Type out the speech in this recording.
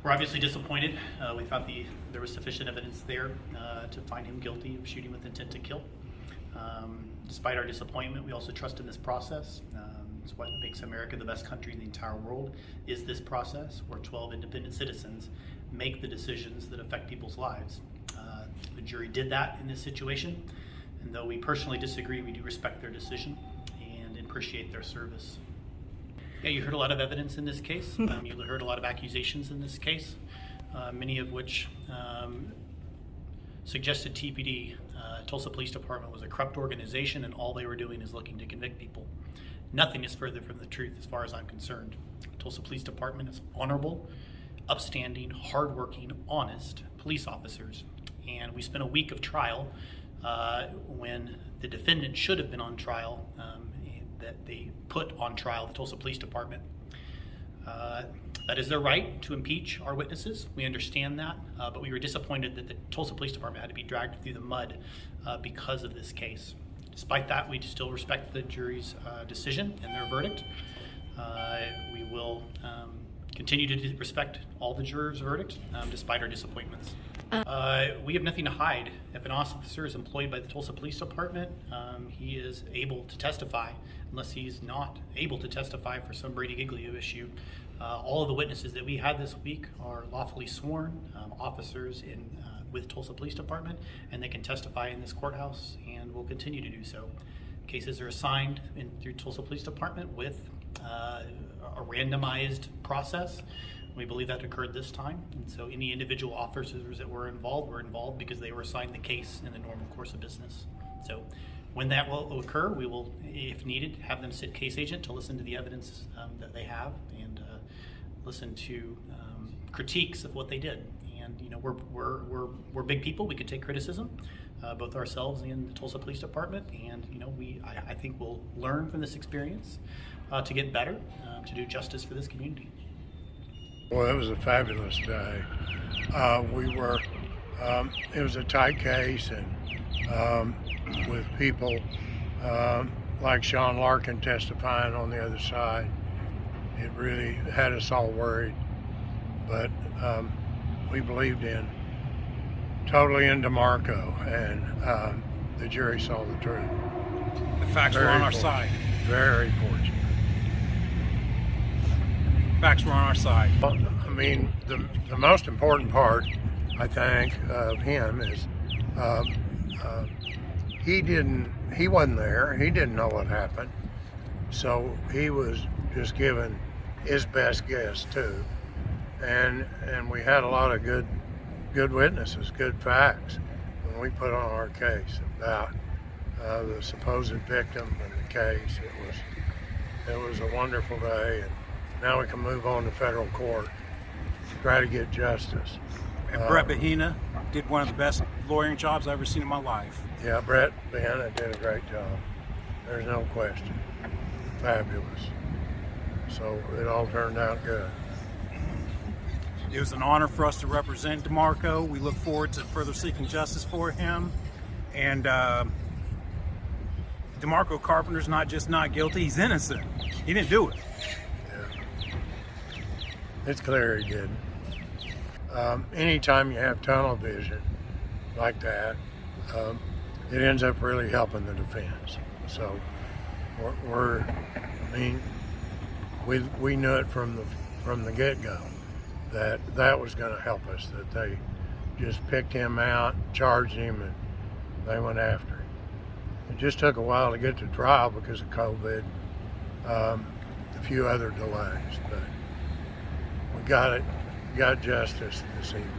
We're obviously disappointed. We thought there was sufficient evidence there to find him guilty of shooting with intent to kill. Despite our disappointment, we also trust in this process. It's what makes America the best country in the entire world, is this process where 12 independent citizens make the decisions that affect people's lives. The jury did that in this situation, and though we personally disagree, we do respect their decision and appreciate their service. Yeah, you heard a lot of evidence in this case. You heard a lot of accusations in this case, many of which suggested TPD, Tulsa Police Department, was a corrupt organization and all they were doing is looking to convict people. Nothing is further from the truth as far as I'm concerned. Tulsa Police Department is honorable, upstanding, hardworking, honest police officers. And we spent a week of trial when the defendant should have been on trial, that they put on trial the Tulsa Police Department. That is their right to impeach our witnesses. We understand that, but we were disappointed that the Tulsa Police Department had to be dragged through the mud because of this case. Despite that, we still respect the jury's decision and their verdict. We will continue to respect all the jurors' verdict, despite our disappointments. We have nothing to hide. If an officer is employed by the Tulsa Police Department, he is able to testify, unless he's not able to testify for some Brady Giglio issue. All of the witnesses that we had this week are lawfully sworn officers with Tulsa Police Department, and they can testify in this courthouse and will continue to do so. Cases are assigned through Tulsa Police Department with a randomized process. We believe that occurred this time, and so any individual officers that were involved because they were assigned the case in the normal course of business. So when that will occur, we will, if needed, have them sit case agent to listen to the evidence that they have and listen to critiques of what they did. And you know, we're big people. We could take criticism, both ourselves and the Tulsa Police Department. And you know, I think we'll learn from this experience to get better, to do justice for this community. Well, it was a fabulous day. It was a tight case, and with people like Sean Larkin testifying on the other side, it really had us all worried. But we believed totally in De'Marchoe, and the jury saw the truth. The facts were on our side. Very fortunate. Facts were on our side. I mean, the most important part, I think, of him is he wasn't there. He didn't know what happened. So he was just giving his best guess too. And we had a lot of good witnesses, good facts when we put on our case about the supposed victim and the case. It was a wonderful day, and now we can move on to federal court, try to get justice. And Brett Bahena did one of the best lawyering jobs I've ever seen in my life. Yeah, Brett Bahena did a great job. There's no question. Fabulous. So it all turned out good. It was an honor for us to represent De'Marchoe. We look forward to further seeking justice for him. And De'Marchoe Carpenter's not just not guilty, he's innocent. He didn't do it. Yeah. It's clear he didn't. Anytime you have tunnel vision like that, it ends up really helping the defense. So we knew it from the get-go that was going to help us, that they just picked him out, charged him, and they went after him. It just took a while to get to trial because of COVID, a few other delays, but we got justice this evening.